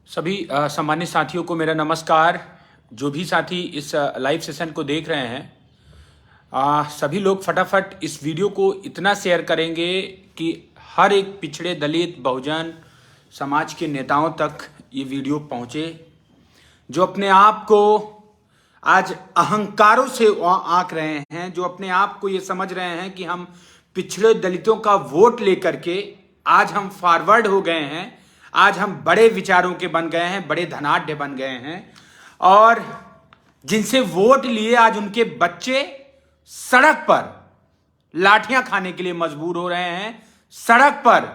सभी सम्मानित साथियों को मेरा नमस्कार। जो भी साथी इस लाइव सेशन को देख रहे हैं, सभी लोग फटाफट इस वीडियो को इतना शेयर करेंगे कि हर एक पिछड़े दलित बहुजन समाज के नेताओं तक ये वीडियो पहुंचे, जो अपने आप को आज अहंकारों से आंक रहे हैं, जो अपने आप को ये समझ रहे हैं कि हम पिछड़े दलितों का वोट लेकर के आज हम फॉरवर्ड हो गए हैं, आज हम बड़े विचारों के बन गए हैं, बड़े धनाढ्य बन गए हैं, और जिनसे वोट लिए आज उनके बच्चे सड़क पर लाठियां खाने के लिए मजबूर हो रहे हैं, सड़क पर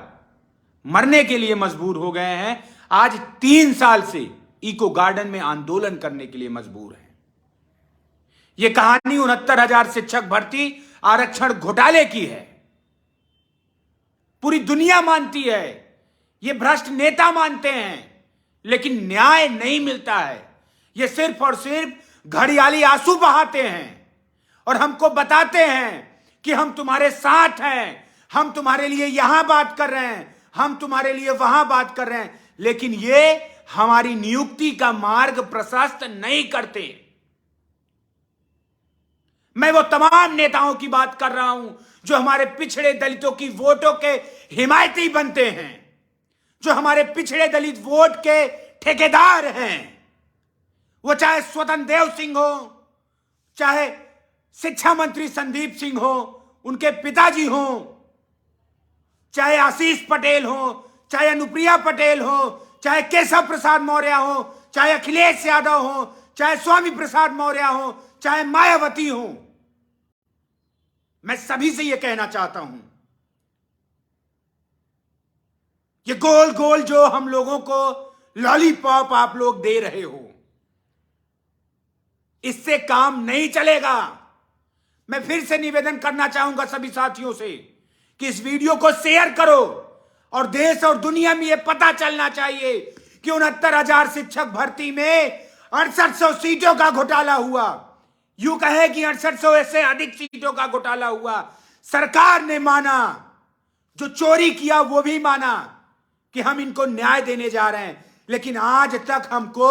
मरने के लिए मजबूर हो गए हैं, आज 3 साल से इको गार्डन में आंदोलन करने के लिए मजबूर हैं। यह कहानी 69,000 शिक्षक भर्ती आरक्षण घोटाले की है। पूरी दुनिया मानती है, ये भ्रष्ट नेता मानते हैं, लेकिन न्याय नहीं मिलता है। ये सिर्फ और सिर्फ घड़ियाली आंसू बहाते हैं और हमको बताते हैं कि हम तुम्हारे साथ हैं, हम तुम्हारे लिए यहां बात कर रहे हैं, हम तुम्हारे लिए वहां बात कर रहे हैं, लेकिन ये हमारी नियुक्ति का मार्ग प्रशस्त नहीं करते। मैं वो तमाम नेताओं की बात कर रहा हूं जो हमारे पिछड़े दलितों की वोटों के हिमायती बनते हैं, जो हमारे पिछड़े दलित वोट के ठेकेदार हैं। वो चाहे स्वतंत्र देव सिंह हो, चाहे शिक्षा मंत्री संदीप सिंह हो, उनके पिताजी हो, चाहे आशीष पटेल हो, चाहे अनुप्रिया पटेल हो, चाहे केशव प्रसाद मौर्य हो, चाहे अखिलेश यादव हो, चाहे स्वामी प्रसाद मौर्य हो, चाहे मायावती हो। मैं सभी से यह कहना चाहता हूं, ये गोल गोल जो हम लोगों को लॉलीपॉप आप लोग दे रहे हो, इससे काम नहीं चलेगा। मैं फिर से निवेदन करना चाहूंगा सभी साथियों से कि इस वीडियो को शेयर करो और देश और दुनिया में यह पता चलना चाहिए कि 69,000 शिक्षक भर्ती में 6800 सीटों का घोटाला हुआ। यूं कहे कि 6800 से अधिक सीटों का घोटाला हुआ। सरकार ने माना, जो चोरी किया वो भी माना कि हम इनको न्याय देने जा रहे हैं, लेकिन आज तक हमको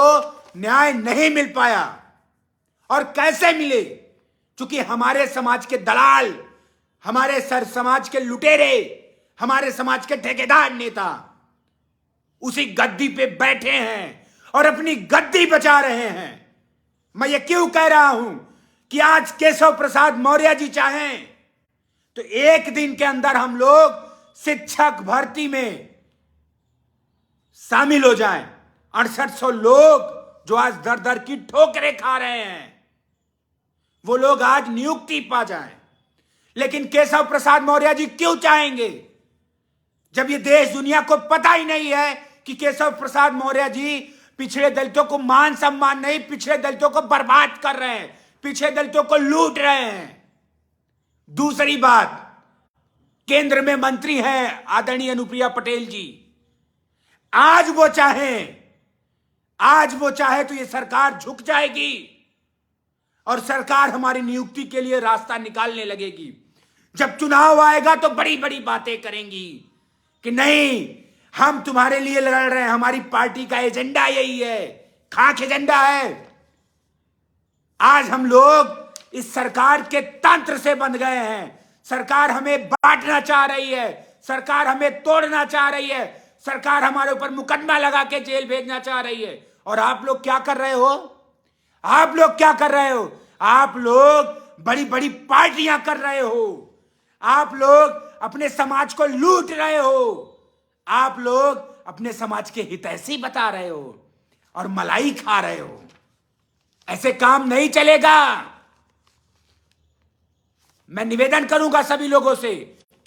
न्याय नहीं मिल पाया। और कैसे मिले? क्योंकि हमारे समाज के दलाल, हमारे समाज के लुटेरे, हमारे समाज के ठेकेदार नेता उसी गद्दी पे बैठे हैं और अपनी गद्दी बचा रहे हैं। मैं ये क्यों कह रहा हूं कि आज केशव प्रसाद मौर्य जी चाहें तो एक दिन के अंदर हम लोग शिक्षक भर्ती में शामिल हो जाएं। 6800 लोग जो आज दर दर की ठोकरें खा रहे हैं, वो लोग आज नियुक्ति पा जाएं। लेकिन केशव प्रसाद मौर्य जी क्यों चाहेंगे, जब ये देश दुनिया को पता ही नहीं है कि केशव प्रसाद मौर्य जी पिछड़े दलितों को मान सम्मान नहीं, पिछड़े दलितों को बर्बाद कर रहे हैं, पिछड़े दलितों को लूट रहे हैं। दूसरी बात, केंद्र में मंत्री हैं आदरणीय अनुप्रिया पटेल जी। आज वो चाहे तो ये सरकार झुक जाएगी और सरकार हमारी नियुक्ति के लिए रास्ता निकालने लगेगी। जब चुनाव आएगा तो बड़ी बड़ी बातें करेंगी कि नहीं, हम तुम्हारे लिए लड़ रहे हैं, हमारी पार्टी का एजेंडा यही है, खाक एजेंडा है। आज हम लोग इस सरकार के तंत्र से बंध गए हैं। सरकार हमें बांटना चाह रही है, सरकार हमें तोड़ना चाह रही है, सरकार हमारे ऊपर मुकदमा लगा के जेल भेजना चाह रही है। और आप लोग क्या कर रहे हो? आप लोग क्या कर रहे हो? आप लोग बड़ी बड़ी पार्टियां कर रहे हो, आप लोग अपने समाज को लूट रहे हो, आप लोग अपने समाज के हितैषी बता रहे हो और मलाई खा रहे हो। ऐसे काम नहीं चलेगा। मैं निवेदन करूंगा सभी लोगों से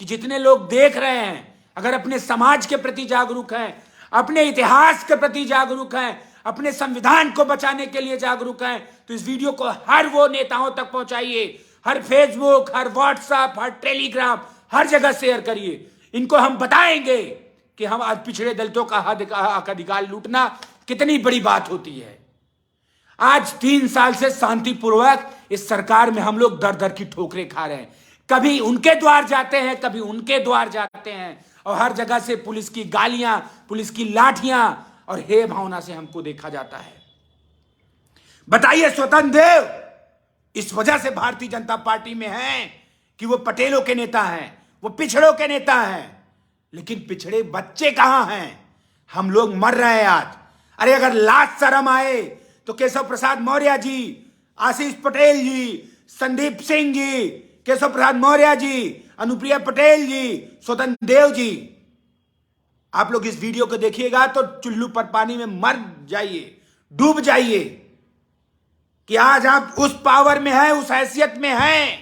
कि जितने लोग देख रहे हैं, अगर अपने समाज के प्रति जागरूक हैं, अपने इतिहास के प्रति जागरूक हैं, अपने संविधान को बचाने के लिए जागरूक हैं, तो इस वीडियो को हर वो नेताओं तक पहुंचाइए, हर फेसबुक, हर व्हाट्सएप, हर टेलीग्राम, हर जगह शेयर करिए। इनको हम बताएंगे कि हम आज पिछड़े दलितों का हक अधिकार लूटना कितनी बड़ी बात होती है। आज 3 साल से शांतिपूर्वक इस सरकार में हम लोग दर दर की ठोकरें खा रहे हैं। कभी उनके द्वार जाते हैं, कभी उनके द्वार जाते हैं, और हर जगह से पुलिस की गालियां, पुलिस की लाठियां और हे भावना से हमको देखा जाता है। बताइए, स्वतंत्र देव इस वजह से भारतीय जनता पार्टी में हैं कि वो पटेलों के नेता हैं, वो पिछड़ों के नेता हैं, लेकिन पिछड़े बच्चे कहां हैं? हम लोग मर रहे हैं आज। अरे अगर लाज शर्म आए तो केशव प्रसाद मौर्य जी, आशीष पटेल जी, संदीप सिंह जी, केशव प्रसाद मौर्य जी, अनुप्रिया पटेल जी, स्वतंत्र देव जी, आप लोग इस वीडियो को देखिएगा तो चुल्लू पर पानी में मर जाइए, डूब जाइए कि आज आप उस पावर में हैं, उस हैसियत में हैं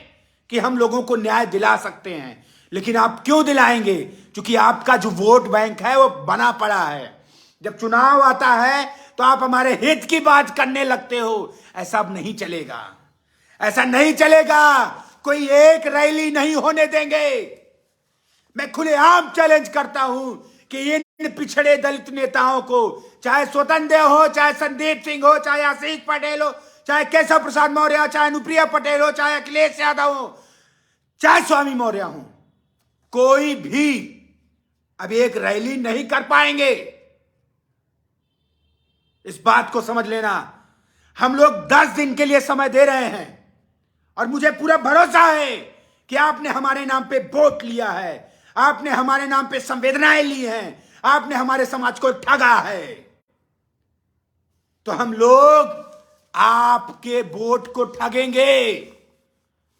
कि हम लोगों को न्याय दिला सकते हैं। लेकिन आप क्यों दिलाएंगे? क्योंकि आपका जो वोट बैंक है वो बना पड़ा है। जब चुनाव आता है तो आप हमारे हित की बात करने लगते हो। ऐसा अब नहीं चलेगा, ऐसा नहीं चलेगा। कोई एक रैली नहीं होने देंगे। मैं खुलेआम चैलेंज करता हूं कि इन पिछड़े दलित नेताओं को, चाहे स्वतंत्र देव हो, चाहे संदीप सिंह हो, चाहे आशीष पटेल हो, चाहे केशव प्रसाद मौर्य हो, चाहे अनुप्रिया पटेल हो, चाहे अखिलेश यादव हो, चाहे स्वामी मौर्य हो, कोई भी अब एक रैली नहीं कर पाएंगे। इस बात को समझ लेना। हम लोग 10 दिन के लिए समय दे रहे हैं और मुझे पूरा भरोसा है कि आपने हमारे नाम पे वोट लिया है, आपने हमारे नाम पे संवेदनाएं ली हैं, आपने हमारे समाज को ठगा है। तो हम लोग आपके वोट को ठगेंगे।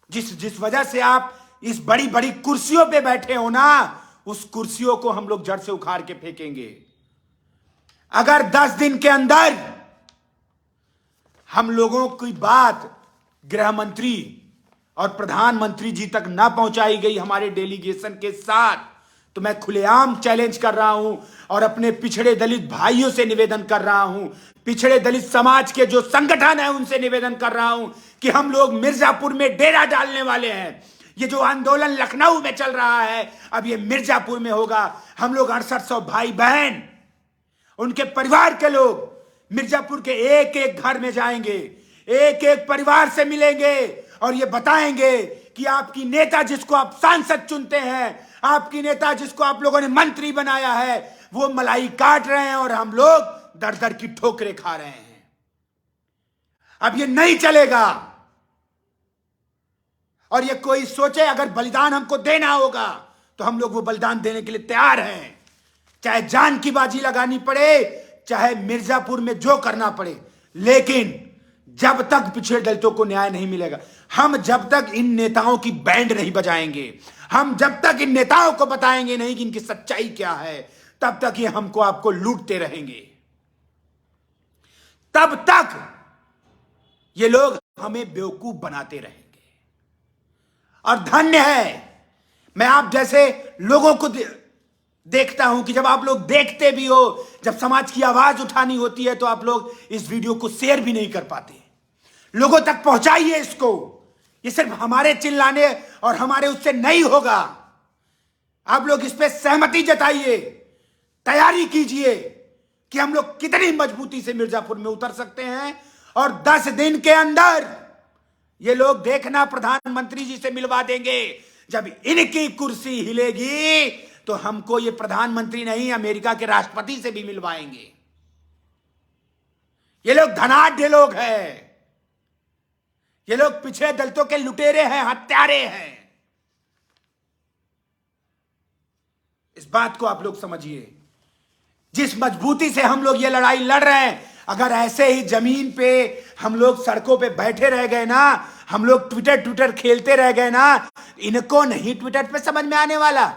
जिस वजह से आप इस बड़ी बड़ी कुर्सियों पे बैठे हो ना, उस कुर्सियों को हम लोग जड़ से उखाड़ के फेंकेंगे। अगर 10 दिन के अंदर हम लोगों की बात गृह मंत्री और प्रधानमंत्री जी तक ना पहुंचाई गई हमारे डेलीगेशन के साथ, तो मैं खुलेआम चैलेंज कर रहा हूं और अपने पिछड़े दलित भाइयों से निवेदन कर रहा हूं, पिछड़े दलित समाज के जो संगठन है उनसे निवेदन कर रहा हूं कि हम लोग मिर्जापुर में डेरा डालने वाले हैं। ये जो आंदोलन लखनऊ में चल रहा है, अब ये मिर्जापुर में होगा। हम लोग 6800 भाई बहन, उनके परिवार के लोग मिर्जापुर के एक एक घर में जाएंगे, एक एक परिवार से मिलेंगे और ये बताएंगे कि आपकी नेता जिसको आप सांसद चुनते हैं, आपकी नेता जिसको आप लोगों ने मंत्री बनाया है, वो मलाई काट रहे हैं और हम लोग दर दर की ठोकरें खा रहे हैं। अब ये नहीं चलेगा। और ये कोई सोचे अगर बलिदान हमको देना होगा तो हम लोग वो बलिदान देने के लिए तैयार हैं, चाहे जान की बाजी लगानी पड़े, चाहे मिर्जापुर में जो करना पड़े। लेकिन जब तक पिछड़े दलितों को न्याय नहीं मिलेगा, हम जब तक इन नेताओं की बैंड नहीं बजाएंगे, हम जब तक इन नेताओं को बताएंगे नहीं कि इनकी सच्चाई क्या है, तब तक ये हमको आपको लूटते रहेंगे। तब तक ये लोग हमें बेवकूफ बनाते रहेंगे। और धन्य है मैं आप जैसे लोगों को देखता हूं कि जब आप लोग देखते भी हो, जब समाज की आवाज उठानी होती है तो आप लोग इस वीडियो को शेयर भी नहीं कर पाते। लोगों तक पहुंचाइए इसको। ये सिर्फ हमारे चिल्लाने और हमारे उससे नहीं होगा। आप लोग इस पे सहमति जताइए, तैयारी कीजिए कि हम लोग कितनी मजबूती से मिर्जापुर में उतर सकते हैं। और 10 दिन के अंदर ये लोग देखना प्रधानमंत्री जी से मिलवा देंगे। जब इनकी कुर्सी हिलेगी तो हमको ये प्रधानमंत्री नहीं, अमेरिका के राष्ट्रपति से भी मिलवाएंगे। ये लोग धनाढ्य लोग हैं, ये लोग पिछड़े दलितों के लुटेरे हैं, हत्यारे हैं। इस बात को आप लोग समझिए। जिस मजबूती से हम लोग ये लड़ाई लड़ रहे हैं, अगर ऐसे ही जमीन पे हम लोग सड़कों पे बैठे रह गए ना, हम लोग ट्विटर खेलते रह गए ना, इनको नहीं ट्विटर पे समझ में आने वाला,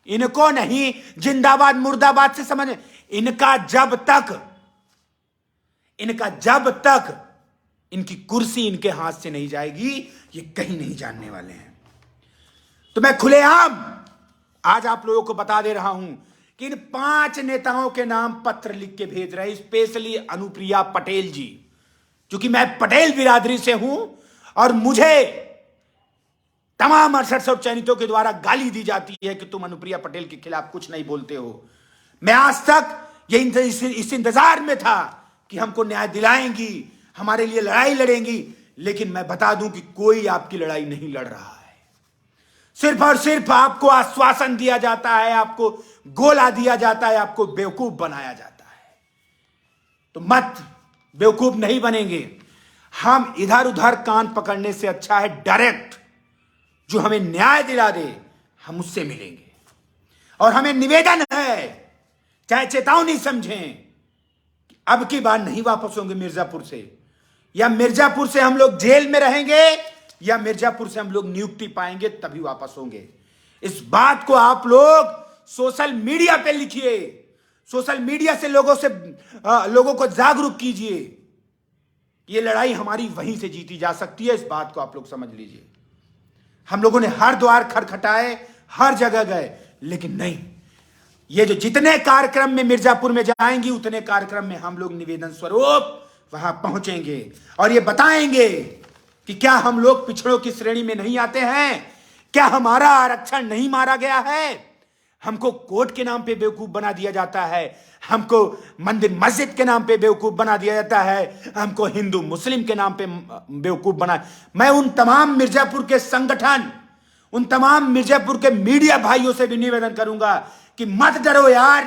इनको नहीं जिंदाबाद मुर्दाबाद से समझ, इनका जब तक इनकी कुर्सी इनके हाथ से नहीं जाएगी, ये कहीं नहीं जानने वाले हैं। तो मैं खुलेआम आज आप लोगों को बता दे रहा हूं कि इन 5 नेताओं के नाम पत्र लिख के भेज रहे हैं, स्पेशली अनुप्रिया पटेल जी, क्योंकि मैं पटेल बिरादरी से हूं और मुझे तमाम 6800 चयनितों के द्वारा गाली दी जाती है कि तुम अनुप्रिया पटेल के खिलाफ कुछ नहीं बोलते हो। मैं आज तक इस इंतजार में था कि हमको न्याय दिलाएंगी, हमारे लिए लड़ाई लड़ेंगी, लेकिन मैं बता दूं कि कोई आपकी लड़ाई नहीं लड़ रहा है। सिर्फ और सिर्फ आपको आश्वासन दिया जाता है, आपको गोला दिया जाता है, आपको बेवकूफ बनाया जाता है। तो मत बेवकूफ नहीं बनेंगे। हम इधर उधर कान पकड़ने से अच्छा है डायरेक्ट जो हमें न्याय दिला दे हम उससे मिलेंगे। और हमें निवेदन है, चाहे चेतावनी समझें, अब की बार नहीं वापस होंगे मिर्जापुर से, या मिर्जापुर से हम लोग जेल में रहेंगे या मिर्जापुर से हम लोग नियुक्ति पाएंगे तभी वापस होंगे। इस बात को आप लोग सोशल मीडिया पे लिखिए, सोशल मीडिया से लोगों को जागरूक कीजिए। ये लड़ाई हमारी वहीं से जीती जा सकती है, इस बात को आप लोग समझ लीजिए। हम लोगों ने हर द्वार खटखटाए, हर जगह गए, लेकिन नहीं, ये जो जितने कार्यक्रम में मिर्जापुर में जाएंगी उतने कार्यक्रम में हम लोग निवेदन स्वरूप वहां पहुंचेंगे और ये बताएंगे कि क्या हम लोग पिछड़ों की श्रेणी में नहीं आते हैं, क्या हमारा आरक्षण नहीं मारा गया है। हमको कोर्ट के नाम पे बेवकूफ बना दिया जाता है, हमको मंदिर मस्जिद के नाम पे बेवकूफ बना दिया जाता है, हमको हिंदू मुस्लिम के नाम पे बेवकूफ बना। मैं उन तमाम मिर्जापुर के संगठन, उन तमाम मिर्जापुर के मीडिया भाइयों से भी निवेदन करूंगा कि मत डरो यार।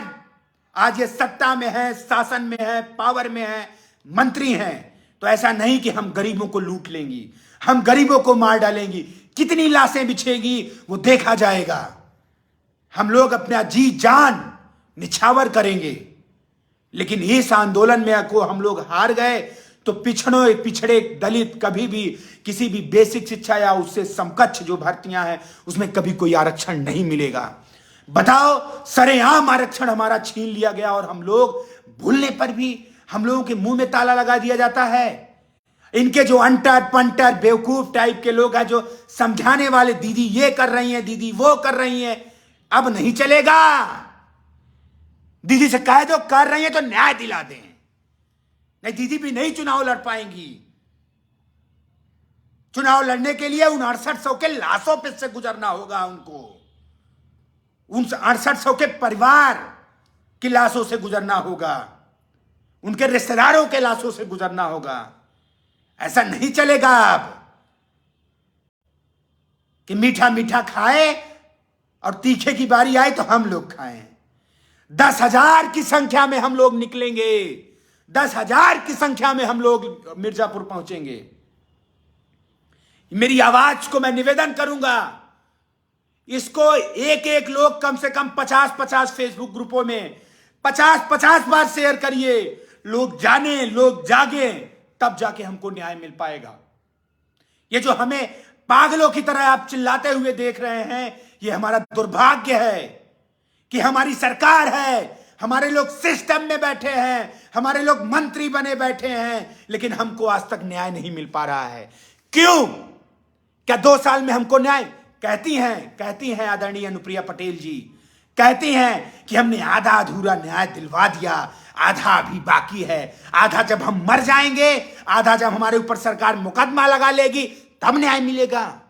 आज ये सत्ता में है, शासन में है, पावर में है, मंत्री हैं, तो ऐसा नहीं कि हम गरीबों को लूट लेंगी, हम गरीबों को मार डालेंगी। कितनी लाशें बिछेगी वो देखा जाएगा। हम लोग अपना जी जान निछावर करेंगे, लेकिन इस आंदोलन में को हम लोग हार गए तो पिछड़े दलित कभी भी किसी भी बेसिक शिक्षा या उससे समकक्ष जो भर्तियां हैं उसमें कभी कोई आरक्षण नहीं मिलेगा। बताओ, सरेआम आरक्षण हमारा छीन लिया गया और हम लोग भूलने पर भी हम लोगों के मुंह में ताला लगा दिया जाता है। इनके जो अंटर पंटर बेवकूफ टाइप के लोग हैं जो समझाने वाले, दीदी ये कर रही हैं, दीदी वो कर रही हैं, अब नहीं चलेगा। दीदी से कह दो कर रही है तो न्याय दिला दें, नहीं दीदी भी नहीं चुनाव लड़ पाएंगी। चुनाव लड़ने के लिए उन 6800 के लाशों पे से गुजरना होगा उनको, उन 6800 के परिवार की लाशों से गुजरना होगा, उनके रिश्तेदारों के लाशों से गुजरना होगा। ऐसा नहीं चलेगा अब कि मीठा मीठा खाए और तीखे की बारी आए तो हम लोग खाएं। 10,000 की संख्या में हम लोग निकलेंगे, 10,000 की संख्या में हम लोग मिर्जापुर पहुंचेंगे। मेरी आवाज को मैं निवेदन करूंगा, इसको एक एक लोग कम से कम 50-50 फेसबुक ग्रुपों में 50-50 बार शेयर करिए। लोग जाने, लोग जागे, तब जाके हमको न्याय मिल पाएगा। ये जो हमें पागलों की तरह आप चिल्लाते हुए देख रहे हैं, ये हमारा दुर्भाग्य है कि हमारी सरकार है, हमारे लोग सिस्टम में बैठे हैं, हमारे लोग मंत्री बने बैठे हैं, लेकिन हमको आज तक न्याय नहीं मिल पा रहा है। क्यों? क्या 2 साल में हमको न्याय? कहती हैं आदरणीय अनुप्रिया पटेल जी, कहती हैं कि हमने आधा अधूरा न्याय दिलवा दिया, आधा अभी बाकी है, आधा जब हम मर जाएंगे, आधा जब हमारे ऊपर सरकार मुकदमा लगा लेगी तब न्याय मिलेगा।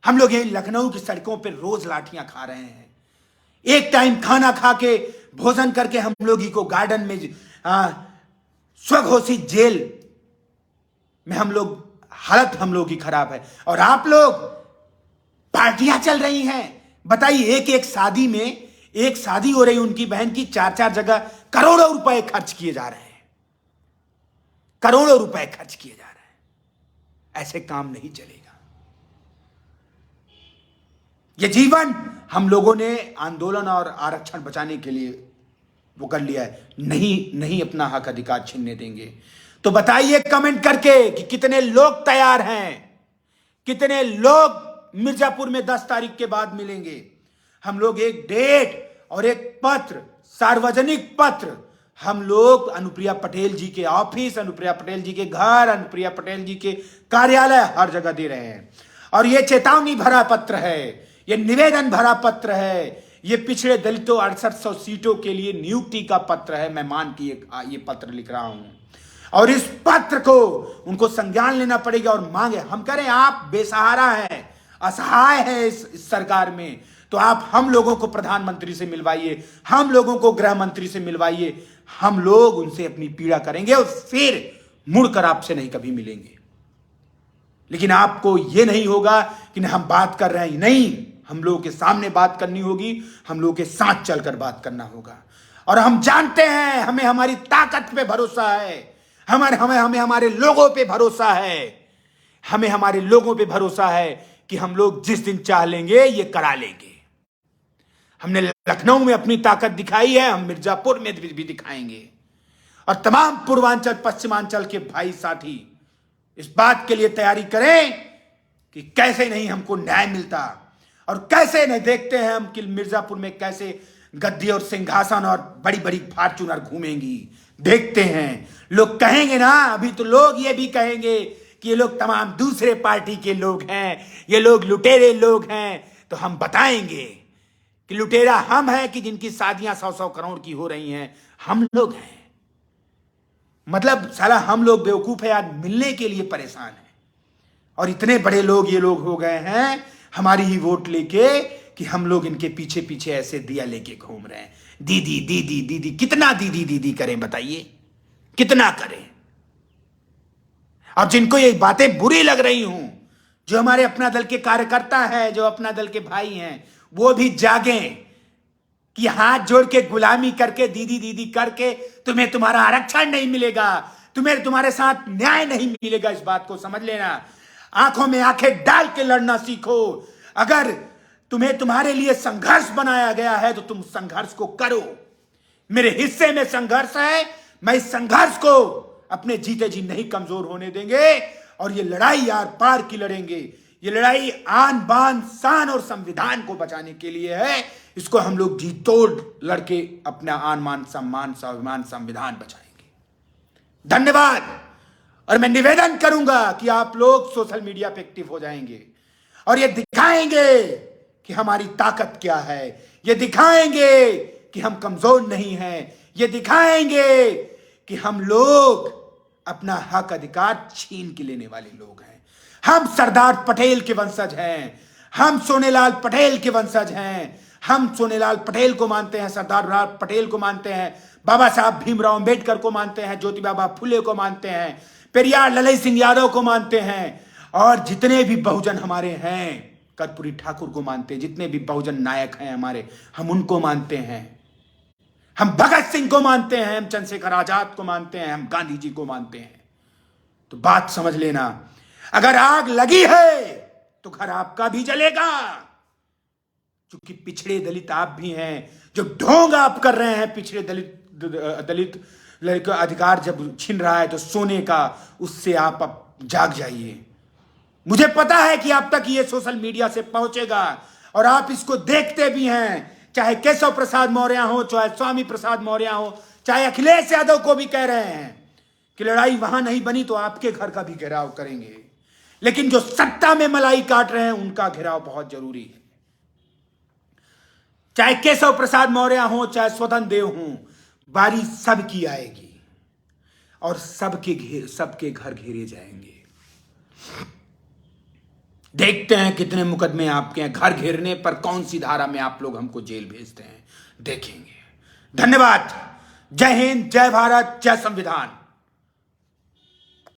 हम लोग यही लखनऊ की सड़कों पर रोज लाठियां खा रहे हैं। एक टाइम खाना खा के, भोजन करके हम लोग ही को गार्डन में स्वघोषित जेल में हम लोग, हालत हम लोग की खराब है। और आप लोग पार्टियां चल रही हैं। बताइए, एक शादी में, एक शादी हो रही उनकी बहन की, 4 जगह करोड़ों रुपए खर्च किए जा रहे हैं, करोड़ों रुपए खर्च किए जा रहे हैं। ऐसे काम नहीं चलेगा। यह जीवन हम लोगों ने आंदोलन और आरक्षण बचाने के लिए वो कर लिया है, नहीं अपना हक अधिकार छीनने देंगे। तो बताइए कमेंट करके कि कितने लोग तैयार हैं, कितने लोग मिर्जापुर में 10 तारीख के बाद मिलेंगे। हम लोग एक डेट और एक पत्र, सार्वजनिक पत्र, हम लोग अनुप्रिया पटेल जी के ऑफिस, अनुप्रिया पटेल जी के घर, अनुप्रिया पटेल जी के कार्यालय, हर जगह दे रहे हैं। और ये चेतावनी भरा पत्र है, ये निवेदन भरा पत्र है, ये पिछड़े दलितों 6800 सीटों के लिए नियुक्ति का पत्र है। मैं मान के ये पत्र लिख रहा हूं और इस पत्र को उनको संज्ञान लेना पड़ेगा और मांगे। हम करें, आप बेसहारा हैं, असहाय है इस सरकार में, तो आप हम लोगों को प्रधानमंत्री से मिलवाइए, हम लोगों को गृह मंत्री से मिलवाइए। हम लोग उनसे अपनी पीड़ा करेंगे और फिर मुड़कर आपसे नहीं कभी मिलेंगे। लेकिन आपको यह नहीं होगा कि हम बात कर रहे हैं, नहीं, हम लोगों के सामने बात करनी होगी, हम लोगों के साथ चलकर बात करना होगा। और हम जानते हैं, हमें हमारी ताकत पे भरोसा है, हमें हमारे लोगों पे भरोसा है, हमें हमारे लोगों पे भरोसा है कि हम लोग जिस दिन चाह लेंगे ये करा लेंगे। हमने लखनऊ में अपनी ताकत दिखाई है, हम मिर्जापुर में भी दिखाएंगे। और तमाम पूर्वांचल पश्चिमांचल के भाई साथी इस बात के लिए तैयारी करें कि कैसे नहीं हमको न्याय मिलता, और कैसे नहीं देखते हैं हम कि मिर्जापुर में कैसे गद्दी और सिंहासन और बड़ी बड़ी फॉर्च्यूनर घूमेंगी। देखते हैं, लोग कहेंगे ना, अभी तो लोग ये भी कहेंगे कि ये लोग तमाम दूसरे पार्टी के लोग हैं, ये लोग लुटेरे लोग हैं। तो हम बताएंगे कि लुटेरा हम हैं कि जिनकी शादियां 100-100 करोड़ की हो रही हैं, हम लोग हैं। मतलब साला हम लोग बेवकूफ है यार, मिलने के लिए परेशान है। और इतने बड़े लोग ये लोग हो गए हैं हमारी ही वोट लेके कि हम लोग इनके पीछे पीछे ऐसे दिया लेके घूम रहे हैं। दीदी दीदी दीदी, कितना दीदी दीदी करें बताइए, कितना करें। अब जिनको ये बातें बुरी लग रही हूं, जो हमारे अपना दल के कार्यकर्ता है, जो अपना दल के भाई हैं, वो भी जागें कि हाथ जोड़ के गुलामी करके दीदी दीदी करके तुम्हें तुम्हारा आरक्षण नहीं मिलेगा, तुम्हें तुम्हारे साथ न्याय नहीं मिलेगा। इस बात को समझ लेना, आंखों में आंखें डाल के लड़ना सीखो। अगर तुम्हें तुम्हारे लिए संघर्ष बनाया गया है तो तुम संघर्ष को करो। मेरे हिस्से में संघर्ष है, मैं इस संघर्ष को अपने जीते जी नहीं कमजोर होने देंगे, और ये लड़ाई यार पार की लड़ेंगे। ये लड़ाई आन बान शान और संविधान को बचाने के लिए है। इसको हम लोग जी तोड़ लड़के अपना आन मान सम्मान स्वाभिमान संविधान बचाएंगे। धन्यवाद। और मैं निवेदन करूंगा कि आप लोग सोशल मीडिया पे एक्टिव हो जाएंगे और ये दिखाएंगे कि हमारी ताकत क्या है, ये दिखाएंगे कि हम कमजोर नहीं हैं, ये दिखाएंगे कि हम लोग अपना हक अधिकार छीन के लेने वाले लोग हैं। हम सरदार पटेल के वंशज हैं, हम सोनेलाल पटेल के वंशज हैं। हम सोनेलाल पटेल को मानते हैं, सरदार पटेल को मानते हैं, बाबा साहब भीमराव अंबेडकर को मानते हैं, ज्योतिबा फुले को मानते हैं, पेरियार ललई सिंह यादव को मानते हैं, और जितने भी बहुजन हमारे हैं, कर्पूरी ठाकुर को मानते हैं, जितने भी बहुजन नायक हैं हमारे, हम उनको मानते हैं। हम भगत सिंह को मानते हैं, हम चंद्रशेखर आजाद को मानते हैं, हम गांधी जी को मानते हैं। तो बात समझ लेना, अगर आग लगी है तो घर आपका भी जलेगा। क्योंकि पिछड़े दलित आप भी हैं, जो ढोंग आप कर रहे हैं पिछड़े दलित का अधिकार जब छीन रहा है तो सोने का, उससे आप अब जाग जाइए। मुझे पता है कि आप तक ये सोशल मीडिया से पहुंचेगा और आप इसको देखते भी हैं, चाहे केशव प्रसाद मौर्य हो, चाहे स्वामी प्रसाद मौर्य हो, चाहे अखिलेश यादव को भी कह रहे हैं कि लड़ाई वहां नहीं बनी तो आपके घर का भी घेराव करेंगे। लेकिन जो सत्ता में मलाई काट रहे हैं उनका घेराव बहुत जरूरी है। चाहे केशव प्रसाद मौर्य हो, चाहे स्वतंत्र देव हो, बारी सबकी आएगी और सबके घर घेरे जाएंगे। देखते हैं कितने मुकदमे आपके हैं, घर घेरने पर कौन सी धारा में आप लोग हमको जेल भेजते हैं, देखेंगे। धन्यवाद। जय हिंद, जय भारत, जय संविधान।